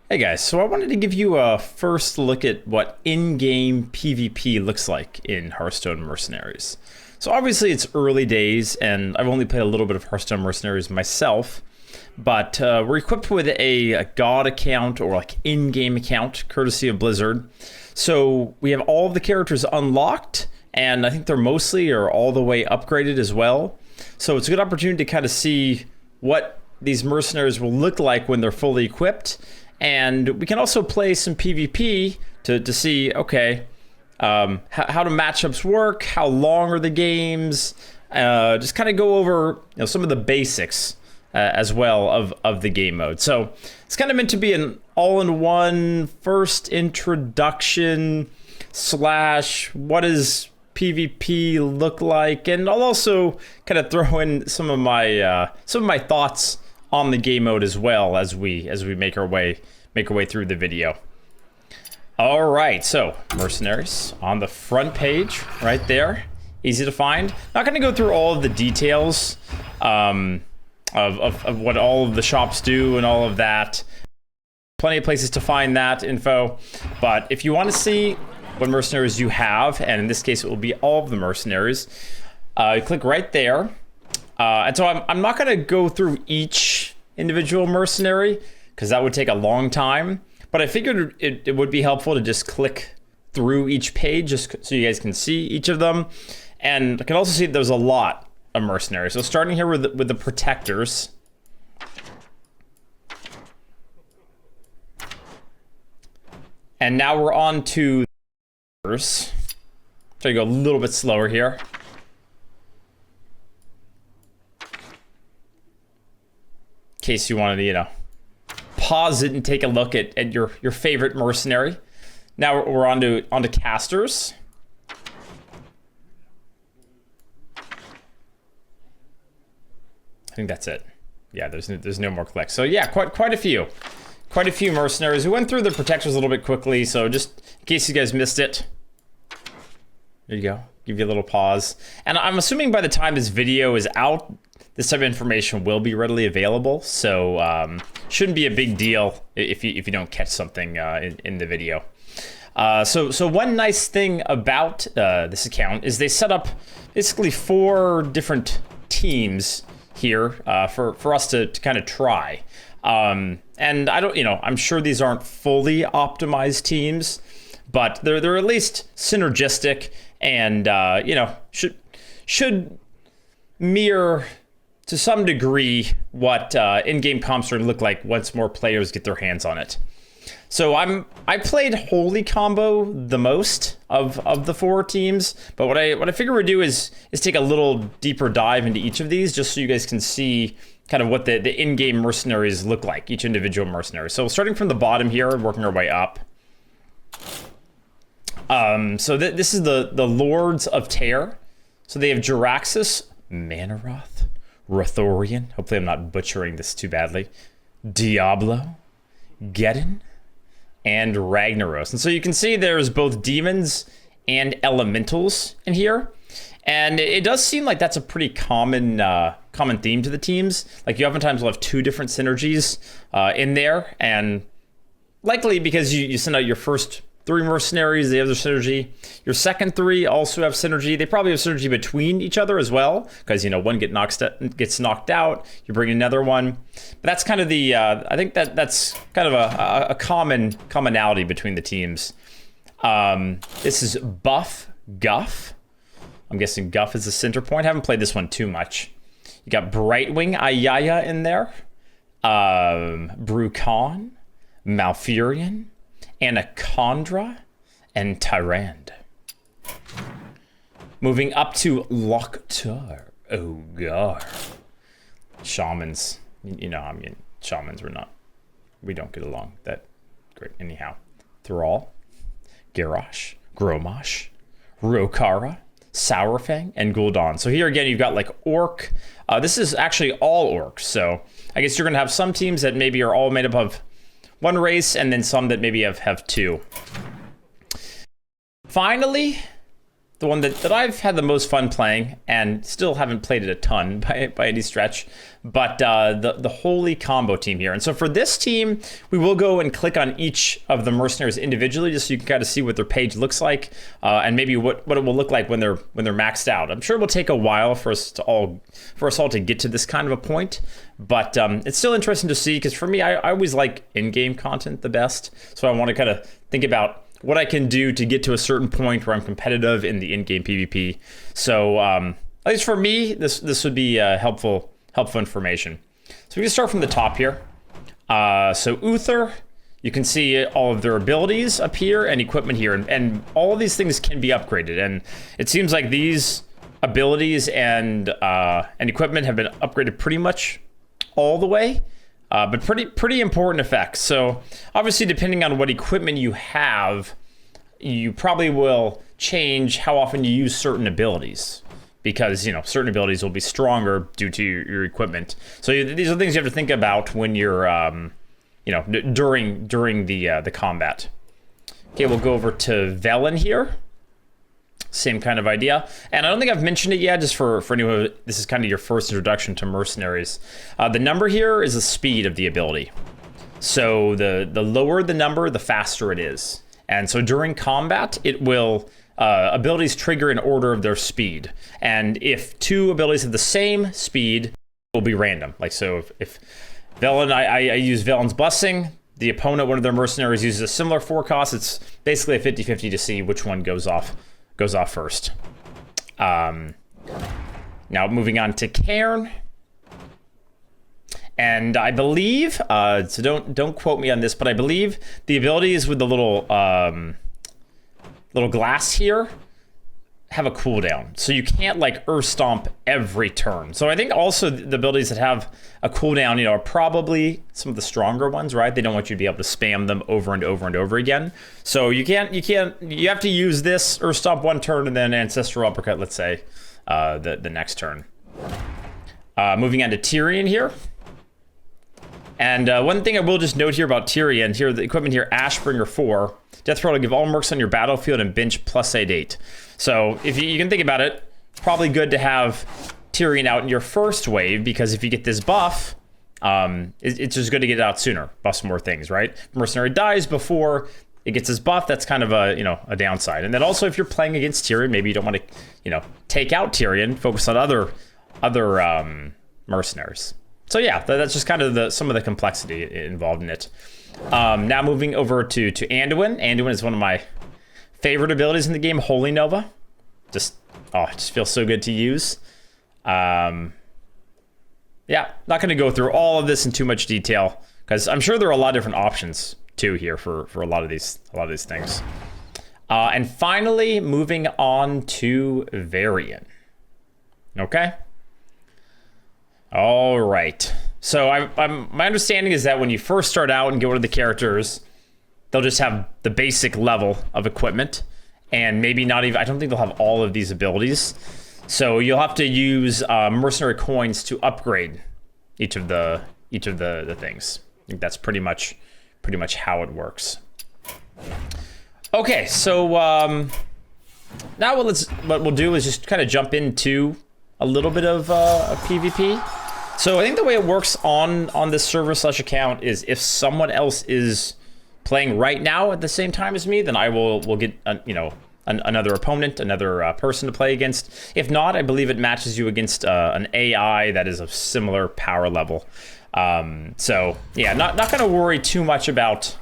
Hey guys, so I wanted to give you a first look at what in-game PvP looks like in Hearthstone Mercenaries. So obviously it's early days, and I've only played a little bit of Hearthstone Mercenaries myself, but we're equipped with a god account, or like in-game account, courtesy of Blizzard. So we have all of the characters unlocked, and I think they're mostly or all the way upgraded as well. So it's a good opportunity to kind of see what these mercenaries will look like when they're fully equipped. And we can also play some PvP to see, okay, how do matchups work? How long are the games? Just kind of go over some of the basics as well of the game mode. So it's kind of meant to be an all-in-one first introduction / what does PvP look like? And I'll also kind of throw in some of my thoughts on the game mode as well as we make our way through the video. All right, so Mercenaries on the front page right there, easy to find. Not going to go through all of the details of what all of the shops do and all of that. Plenty of places to find that info, but if you want to see what mercenaries you have, and in this case it will be all of the mercenaries, click right there. And so I'm not going to go through each individual mercenary because that would take a long time, but I figured it would be helpful to just click through each page just so you guys can see each of them. And I can also see there's a lot of mercenaries. So starting here with the protectors. And now we're on to try to go a little bit slower here. In case you wanted to, pause it and take a look at your favorite mercenary. Now we're onto casters. I think that's it. Yeah, there's no more clicks. So yeah, quite a few mercenaries. We went through the protectors a little bit quickly, so just in case you guys missed it, there you go. Give you a little pause. And I'm assuming by the time this video is out, this type of information will be readily available, so shouldn't be a big deal if you don't catch something in the video. So one nice thing about this account is they set up basically 4 different teams here for us to kind of try. And I don't, I'm sure these aren't fully optimized teams, but they're at least synergistic and should mirror to some degree what in-game comps are look like once more players get their hands on it. So I played Holy Combo the most of the 4 teams, but what I figure we'll do is take a little deeper dive into each of these just so you guys can see kind of what the in-game mercenaries look like, each individual mercenary. So starting from the bottom here, working our way up. So this is the Lords of Terror. So they have Jaraxxus, Manaroth, Rothorian, hopefully I'm not butchering this too badly, Diablo, Geddon, and Ragnaros. And so you can see there's both demons and elementals in here. And it does seem like that's a pretty common theme to the teams. Like you oftentimes will have 2 different synergies in there, and likely because you send out your first 3 mercenaries, they have their synergy. Your second 3 also have synergy. They probably have synergy between each other as well, because one gets knocked out, you bring another one. But that's kind of the I think that's kind of a commonality between the teams. This is Buff Guff. I'm guessing Guff is the center point. I haven't played this one too much. You got Brightwing Ayaya in there, Brucon, Malfurion, Anacondra, and Tyrande. Moving up to Loktar Ogar. Shamans. Shamans we don't get along that great. Anyhow. Thrall, Garrosh, Gromosh, Rokara, Sourfang, and Gul'dan. So here again, you've got like Orc. This is actually all Orcs. So I guess you're going to have some teams that maybe are all made up of 1 race, and then some that maybe have 2. Finally, the one that I've had the most fun playing, and still haven't played it a ton by any stretch, but the Holy Combo team here. And so for this team, we will go and click on each of the mercenaries individually, just so you can kind of see what their page looks like, and maybe what it will look like when they're maxed out. I'm sure it will take a while for us all to get to this kind of a point, but it's still interesting to see, because for me, I always like in-game content the best, so I want to kind of think about what I can do to get to a certain point where I'm competitive in the in-game PvP. So at least for me, this would be helpful information. So we can start from the top here. So Uther, you can see all of their abilities up here and equipment here, and all of these things can be upgraded. And it seems like these abilities and equipment have been upgraded pretty much all the way. But pretty important effects. So obviously, depending on what equipment you have, you probably will change how often you use certain abilities, because certain abilities will be stronger due to your equipment. So these are things you have to think about when you're during the combat. Okay, we'll go over to Velen here. Same kind of idea. And I don't think I've mentioned it yet, just for anyone, this is kind of your first introduction to mercenaries. The number here is the speed of the ability. So the lower the number, the faster it is. And so during combat, it will, abilities trigger in order of their speed. And if two abilities have the same speed, it will be random. Like, so if Velen, I use Velen's Blessing, the opponent, one of their mercenaries, uses a similar forecast, it's basically a 50-50 to see which one goes off first. Now moving on to Cairn, and I believe so don't quote me on this, but I believe the abilities with the little glass here have a cooldown, so you can't like Earth Stomp every turn. So I think also the abilities that have a cooldown, are probably some of the stronger ones, right? They don't want you to be able to spam them over and over and over again. So you have to use this Earth Stomp one turn and then Ancestral Uppercut, let's say, the next turn. Moving on to Tyrion here. And one thing I will just note here about Tyrion, here the equipment here, Ashbringer 4. Death Throw will give all mercs on your battlefield and bench +8/8. So if you can think about it, probably good to have Tyrion out in your first wave, because if you get this buff, it's just good to get it out sooner. Buffs more things, right? If Mercenary dies before it gets his buff, that's kind of a downside. And then also, if you're playing against Tyrion, maybe you don't want to take out Tyrion, focus on other mercenaries. So yeah, that's just kind of some of the complexity involved in it. Now moving over to Anduin. Anduin is one of my favorite abilities in the game, Holy Nova. It just feels so good to use. Yeah, not going to go through all of this in too much detail, because I'm sure there are a lot of different options too here for a lot of these things. And finally, moving on to Varian. Okay. All right. So my understanding is that when you first start out and get one of the characters, they'll just have the basic level of equipment, and maybe not even, I don't think they'll have all of these abilities. So you'll have to use mercenary coins to upgrade each of the things. I think that's pretty much how it works. Okay, so now what we'll do is just kind of jump into a little bit of PvP. So I think the way it works on this server/account is if someone else is playing right now at the same time as me, then I will get another opponent, another person to play against. If not, I believe it matches you against an AI that is of similar power level. So yeah, not gonna worry too much about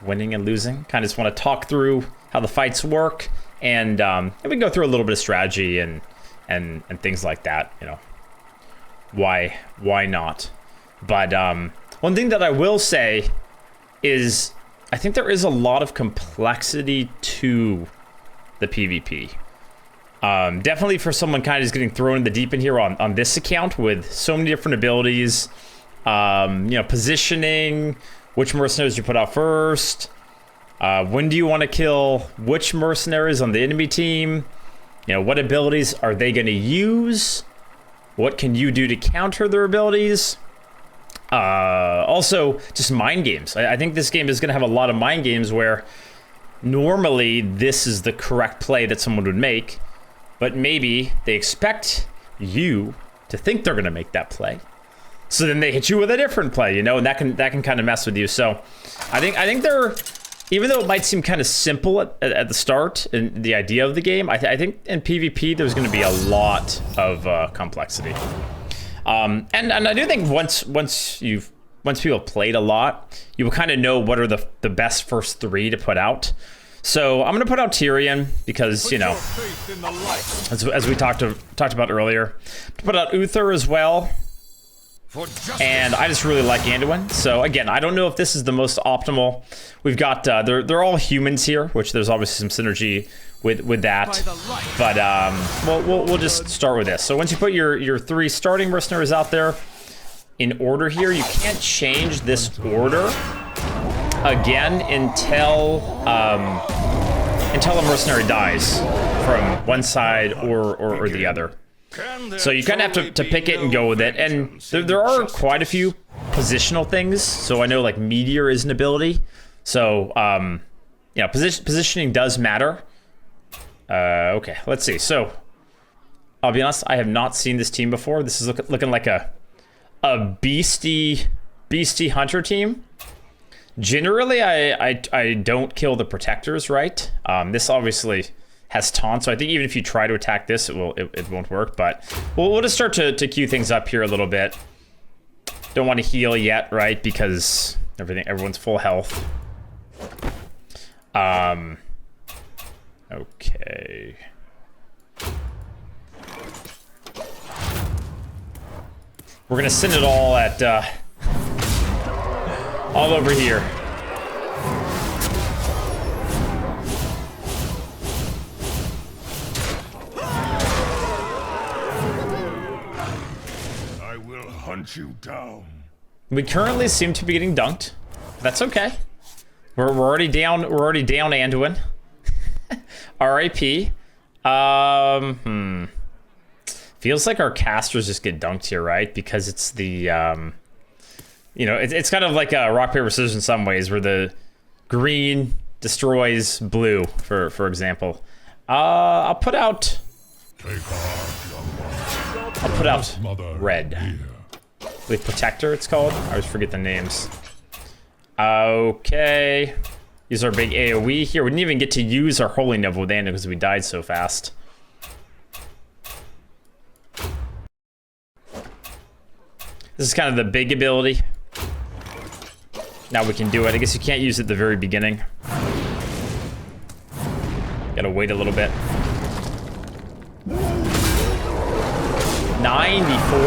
winning and losing. Kind of just want to talk through how the fights work, and we can go through a little bit of strategy and things like that. Why not? But one thing that I will say is I think there is a lot of complexity to the PvP. Definitely for someone kind of just getting thrown in the deep end here on this account with so many different abilities, positioning, which mercenaries you put out first, when do you want to kill which mercenaries on the enemy team, what abilities are they going to use, what can you do to counter their abilities. Also, just mind games. I think this game is going to have a lot of mind games where normally this is the correct play that someone would make, but maybe they expect you to think they're gonna make that play. So then they hit you with a different play, you know, and that can kind of mess with you. So I think they're, even though it might seem kind of simple at the start in the idea of the game, I think in PvP there's going to be a lot of complexity. And I do think once people have played a lot, you will kind of know what are the best first 3 to put out. So I'm going to put out Tyrion because, you know, as we talked about earlier, put out Uther as well. And I just really like Anduin. So again, I don't know if this is the most optimal. We've got they're all humans here, which there's obviously some synergy with that. But we'll just start with this. So once you put your 3 starting mercenaries out there in order here, you can't change this order again until a mercenary dies from one side or the other. So you kind of have to pick it and go with it. And there are quite a few positional things. So I know like Meteor is an ability. So, you know, positioning does matter. Okay, let's see. So I'll be honest, I have not seen this team before. This is looking like a beastie hunter team. Generally, I don't kill the protectors, right? This obviously has taunt, so I think even if you try to attack this, it won't work. But we'll just start to queue things up here a little bit. Don't want to heal yet, right? Because everyone's full health. Okay. We're gonna send it all at all over here. Hunt you down. We currently seem to be getting dunked. That's okay. We're already down. We're already down Anduin. R.I.P. Feels like our casters just get dunked here, right? Because it's the you know, it's kind of like a rock paper scissors in some ways, where the green destroys blue, for example. I'll put out red. The Protector, it's called. I always forget the names. Okay. Use our big AoE here. We didn't even get to use our Holy Nova with Anduin because we died so fast. This is kind of the big ability. Now we can do it. I guess you can't use it at the very beginning. Gotta wait a little bit. 94?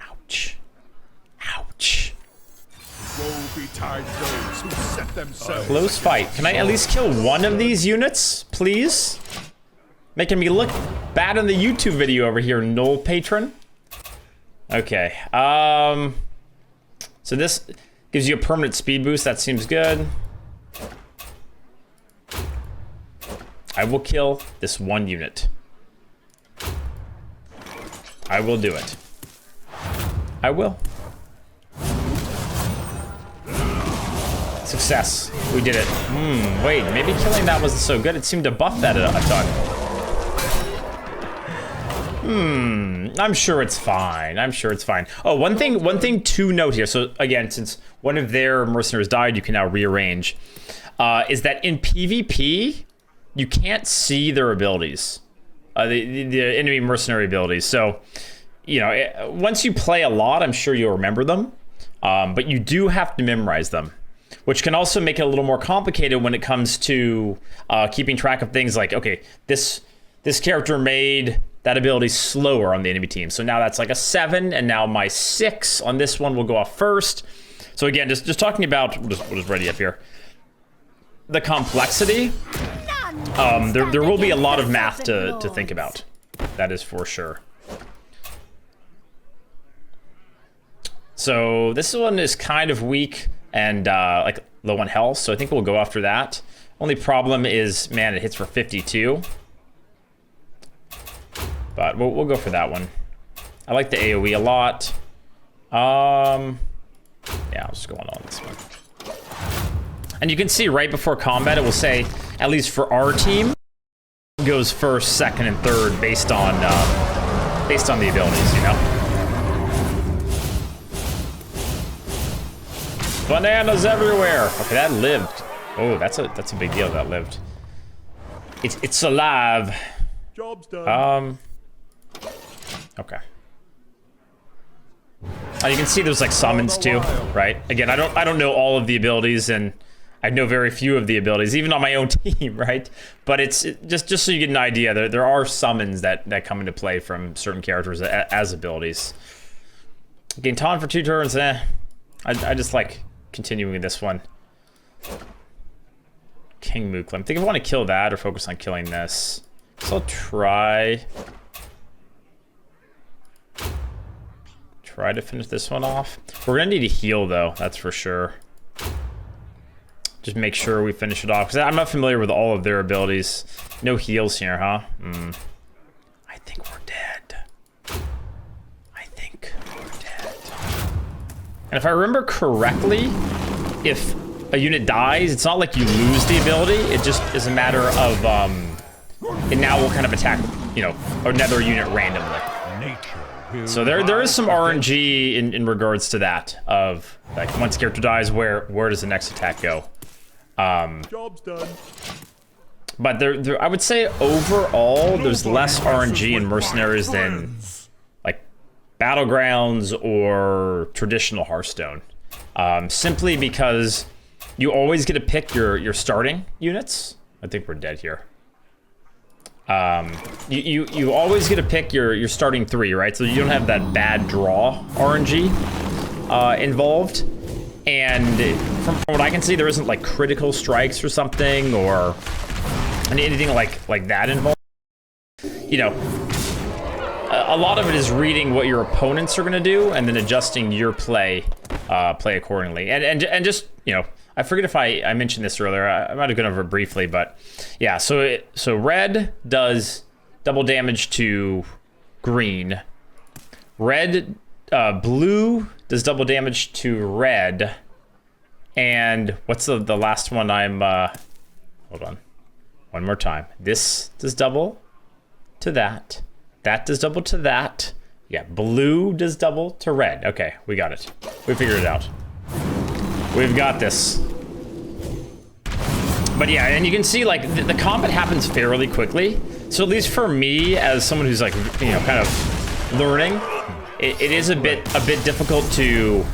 Ouch. Ouch. Close fight. Can I at least kill one of these units, please? Making me look bad in the YouTube video over here, Null Patron. Okay. So this gives you a permanent speed boost. That seems good. I will kill this one unit. I will do it. I will. Success. We did it. Wait, maybe killing that wasn't so good. It seemed to buff that a ton. I'm sure it's fine. I'm sure it's fine. Oh, one thing to note here. So again, since one of their mercenaries died, you can now rearrange. Is that in PvP, you can't see their abilities, the enemy mercenary abilities. So, you know, once you play a lot, I'm sure you'll remember them. But you do have to memorize them, which can also make it a little more complicated when it comes to keeping track of things like, okay, this character made that ability slower on the enemy team. So now that's like a 7, and now my 6 on this one will go off first. So again, just talking about, we'll just ready up here. The complexity, there will be a lot of math to think about. That is for sure. So this one is kind of weak and like low on health, so I think we'll go after that. Only problem is, man, it hits for 52. But we'll go for that one. I like the AoE a lot. Yeah, Yeah, I'll just go on this one. And you can see right before combat, it will say, at least for our team, goes first, second, and third based on the abilities, you know? Bananas everywhere. Okay, that lived. Oh, that's a big deal. That lived. It's alive. Job's done. Okay. Oh, you can see there's like summons too, right? Again, I don't know all of the abilities, and I know very few of the abilities, even on my own team, right? But it's just so you get an idea. There are summons that come into play from certain characters as abilities. Gain taunt for 2 turns. I just like continuing this one. King Mookla. I think I want to kill that or focus on killing this. So I'll try to finish this one off. We're gonna need to heal though, that's for sure. Just make sure we finish it off, because I'm not familiar with all of their abilities. No heals here, huh? I think we're dead. I think we're dead. And if I remember correctly, if a unit dies, it's not like you lose the ability, it just is a matter of, it now will kind of attack, you know, another unit randomly. So there is some RNG in regards to that, of like once a character dies, where does the next attack go? Job's done. But there, I would say overall, there's less RNG in Mercenaries than like Battlegrounds or traditional Hearthstone. Simply because you always get to pick your starting units. I think we're dead here. You always get to pick your starting 3, right? So you don't have that bad draw RNG involved. And from what I can see, there isn't like critical strikes or something, or anything like that involved. You know, a lot of it is reading what your opponents are going to do and then adjusting your play accordingly. And just, you know, I forget if I mentioned this earlier. I might have gone over it briefly, but yeah. So red does double damage to green. Blue does double damage to red. And what's the last one? Hold on. One more time. This does double to that. That does double to that. Yeah, blue does double to red. Okay, we got it. We figured it out. We've got this. But yeah, and you can see like the combat happens fairly quickly. So at least for me, as someone who's like, you know, kind of learning, it is a bit difficult to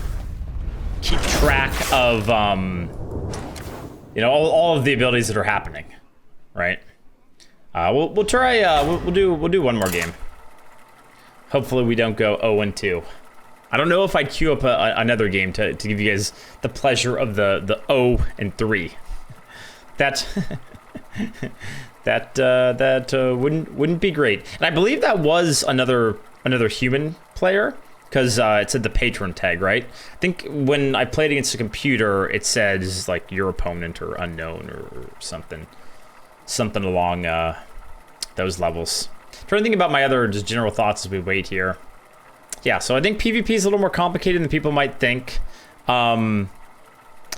keep track of, you know, all of the abilities that are happening, right? We'll try. We'll do one more game. Hopefully we don't go 0-2. I don't know if I'd queue up another game to give you guys the pleasure of the 0-3. That wouldn't be great. And I believe that was another human player, because it said the patron tag, right? I think when I played against a computer, it says like your opponent or unknown or something along those levels. Trying to think about my other just general thoughts as we wait here. Yeah, so I think PvP is a little more complicated than people might think. It kind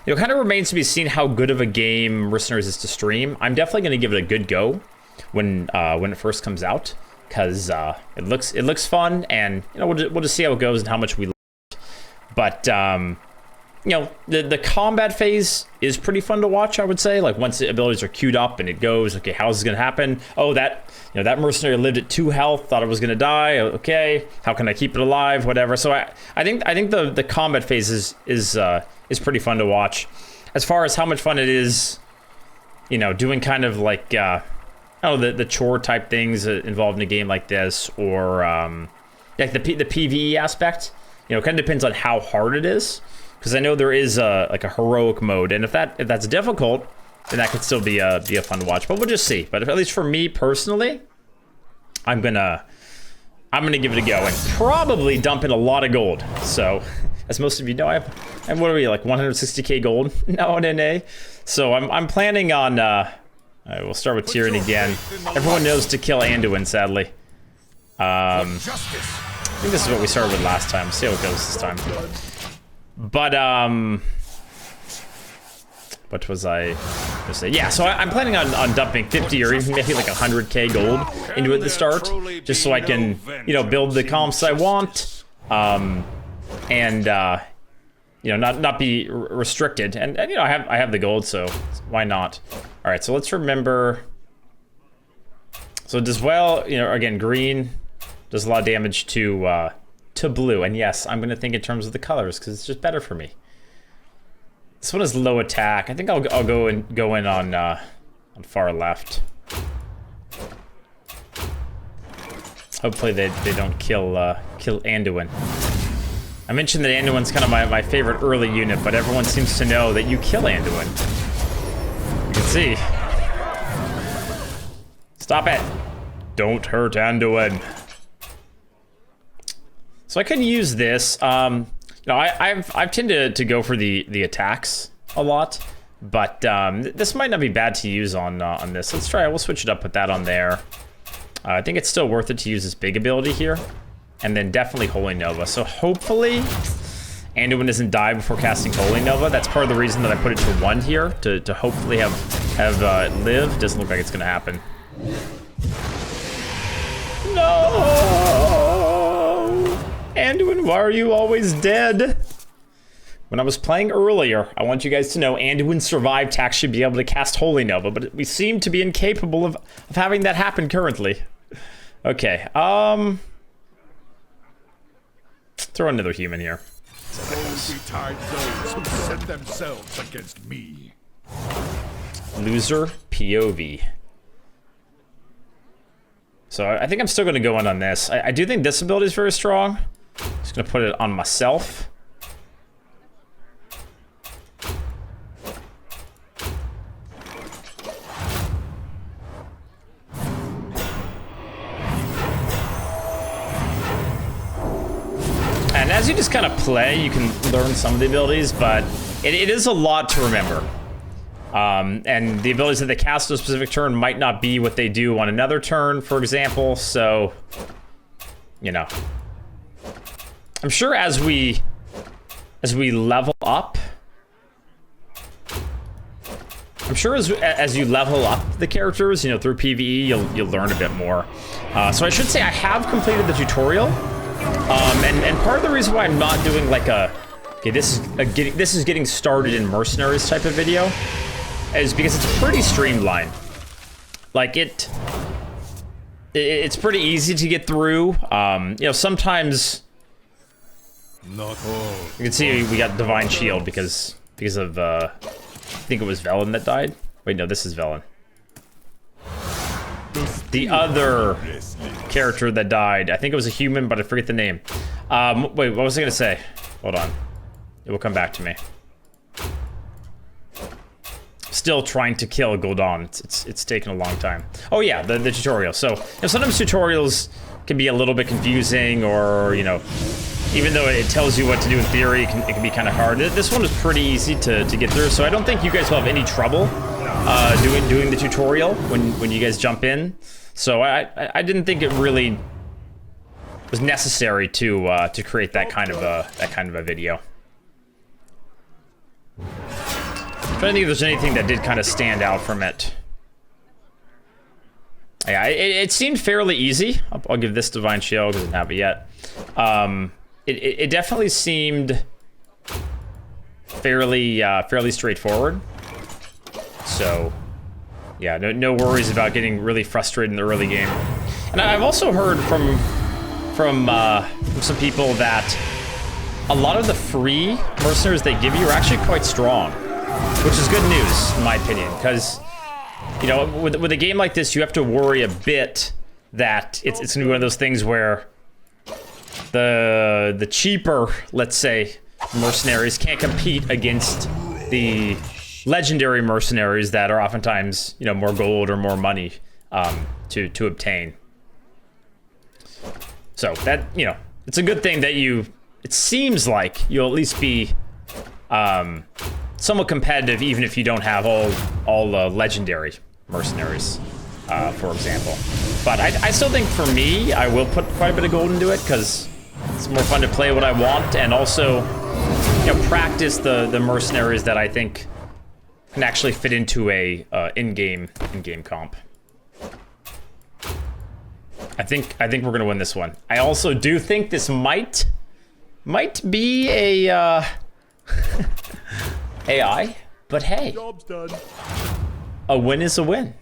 of remains to be seen how good of a game Mercenaries is to stream. I'm definitely going to give it a good go when it first comes out, because it looks fun, and you know we'll just see how it goes and how much we like it. But you know, the combat phase is pretty fun to watch, I would say. Like once the abilities are queued up and it goes, okay, how's this gonna happen? Oh, that mercenary lived at 2 health, thought it was gonna die. Okay, how can I keep it alive? Whatever. So I think the combat phase is pretty fun to watch. As far as how much fun it is, you know, doing kind of like the chore type things involved in a game like this, or like the PvE aspect. You know, it kind of depends on how hard it is. Because I know there is like a heroic mode, and if that's difficult, then that could still be a fun to watch. But we'll just see. But at least for me personally, I'm gonna give it a go and probably dump in a lot of gold. So, as most of you know, I have what are we, like 160k gold now in NA. So I'm planning on. We'll start with Tyrion again. Everyone knows to kill Anduin, sadly. I think this is what we started with last time. See how it goes this time. But what was I gonna say? Yeah, so I'm planning on dumping 50 or even maybe like 100k gold into it at the start, just so I can, you know, build the comps I want, and you know, not be restricted. And you know, I have the gold, so why not? All right, so let's remember. So it does well, you know, again, green does a lot of damage to blue, and yes, I'm gonna think in terms of the colors because it's just better for me. This one is low attack. I think I'll go in on far left. Hopefully they don't kill Anduin. I mentioned that Anduin's kind of my favorite early unit, but everyone seems to know that you kill Anduin. You can see. Stop it! Don't hurt Anduin. So I can use this. You know, I've tended to go for the attacks a lot, but this might not be bad to use on this. Let's try it. We'll switch it up, put that on there. I think it's still worth it to use this big ability here, and then definitely Holy Nova. So hopefully Anduin doesn't die before casting Holy Nova. That's part of the reason that I put it to 1 here, to hopefully have live. Doesn't look like it's gonna happen. No! Anduin, why are you always dead? When I was playing earlier, I want you guys to know Anduin survived to actually be able to cast Holy Nova, but we seem to be incapable of having that happen currently. Okay, throw another human here. Woe betide those who set themselves against me. Loser POV. So I think I'm still going to go in on this. I do think this ability is very strong. Just going to put it on myself. And as you just kind of play, you can learn some of the abilities, but it is a lot to remember. And the abilities that they cast on a specific turn might not be what they do on another turn, for example, so, you know. I'm sure as we level up, I'm sure as you level up the characters, you know, through PvE, you'll learn a bit more. So I should say I have completed the tutorial, and part of the reason why I'm not doing like okay, this is getting started in Mercenaries type of video, is because it's pretty streamlined. Like it's pretty easy to get through. You know, sometimes Not all. you can see we got Divine Shield because of I think it was Velen that died. Wait, no, this is Velen. The other character that died, I think it was a human, but I forget the name. Wait, what was I gonna say? Hold on, it will come back to me. Still trying to kill Gul'dan. It's taken a long time. Oh yeah, the tutorial. So, you know, sometimes tutorials can be a little bit confusing, or, you know, even though it tells you what to do in theory, it can be kind of hard. This one was pretty easy to get through, so I don't think you guys will have any trouble doing the tutorial when you guys jump in. So I didn't think it really was necessary to create that kind of a video. I don't think there's anything that did kind of stand out from it. Yeah, it seemed fairly easy. I'll give this Divine Shield because I didn't have it yet. It definitely seemed fairly straightforward. So, yeah, no worries about getting really frustrated in the early game. And I've also heard from some people that a lot of the free mercenaries they give you are actually quite strong, which is good news in my opinion, because, you know, with a game like this, you have to worry a bit that it's gonna be one of those things where the cheaper, let's say, mercenaries can't compete against the legendary mercenaries that are oftentimes, you know, more gold or more money to obtain. So that, you know, it's a good thing that it seems like you'll at least be somewhat competitive, even if you don't have all legendary mercenaries, for example. But I still think for me, I will put quite a bit of gold into it because it's more fun to play what I want, and also practice the mercenaries that I think can actually fit into a in-game comp. I think we're gonna win this one. I also do think this might be a AI, but hey, Job's done. a win is a win.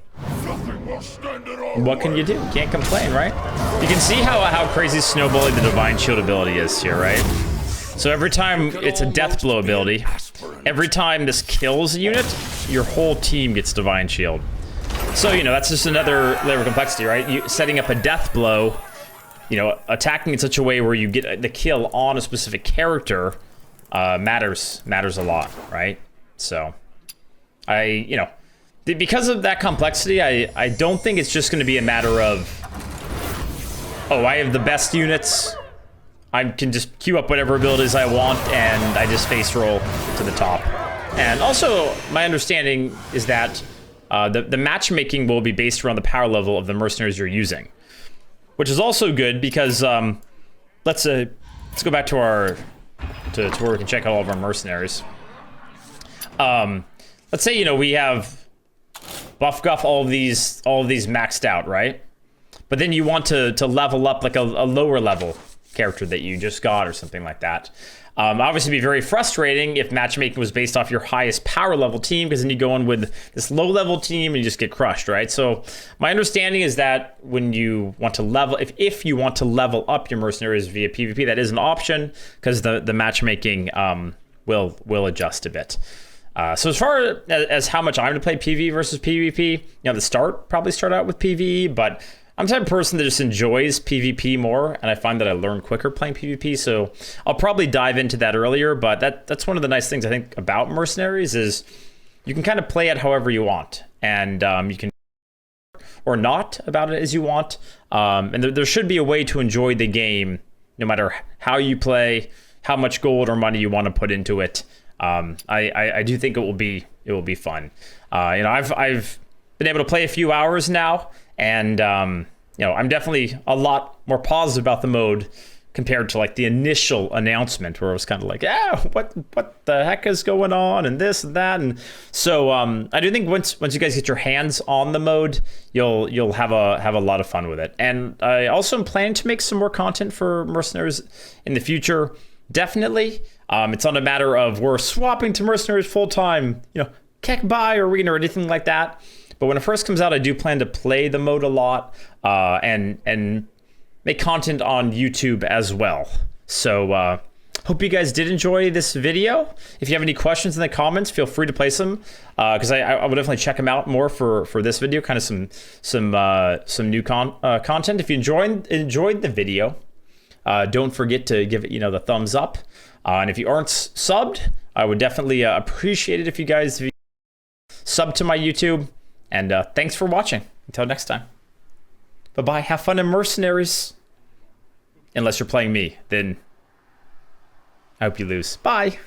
What can you do? Can't complain, right? You can see how crazy snowballing the Divine Shield ability is here, right? So every time it's a death blow ability, every time this kills a unit, your whole team gets Divine Shield. So, you know, that's just another layer of complexity, right? You setting up a death blow, you know, attacking in such a way where you get the kill on a specific character matters a lot, right? So, you know, because of that complexity, I don't think it's just going to be a matter of, oh, I have the best units, I can just queue up whatever abilities I want, and I just face roll to the top. And also, my understanding is that the matchmaking will be based around the power level of the mercenaries you're using, which is also good because let's go back to our to where we can check out all of our mercenaries. Let's say, you know, we have Buff Guff all of these maxed out, right? But then you want to level up like a lower level character that you just got or something like that. Obviously, it'd be very frustrating if matchmaking was based off your highest power level team, because then you go in with this low level team and you just get crushed, right? So my understanding is that when you want to level, if you want to level up your mercenaries via PvP, that is an option, because the matchmaking will adjust a bit. So as far as how much I'm to play PvE versus PvP, you know, probably start out with PvE, but I'm the type of person that just enjoys PvP more, and I find that I learn quicker playing PvP, so I'll probably dive into that earlier, but that's one of the nice things I think about Mercenaries is you can kind of play it however you want, and you can or not about it as you want, and there should be a way to enjoy the game no matter how you play, how much gold or money you want to put into it. I do think it will be fun. You know, I've been able to play a few hours now, and you know, I'm definitely a lot more positive about the mode compared to like the initial announcement, where it was kind of like, yeah, what the heck is going on, and this and that. And so I do think once you guys get your hands on the mode, you'll have a lot of fun with it. And I also am planning to make some more content for Mercenaries in the future. Definitely. It's not a matter of we're swapping to Mercenaries full time, you know, Keck buy arena or anything like that. But when it first comes out, I do plan to play the mode a lot and make content on YouTube as well. So hope you guys did enjoy this video. If you have any questions in the comments, feel free to place them, because I would definitely check them out more for this video, kind of some new content. If you enjoyed the video, don't forget to give it, you know, the thumbs up. And if you aren't subbed, I would definitely appreciate it if you guys sub to my YouTube. And thanks for watching. Until next time. Bye-bye. Have fun in Mercenaries. Unless you're playing me, then I hope you lose. Bye.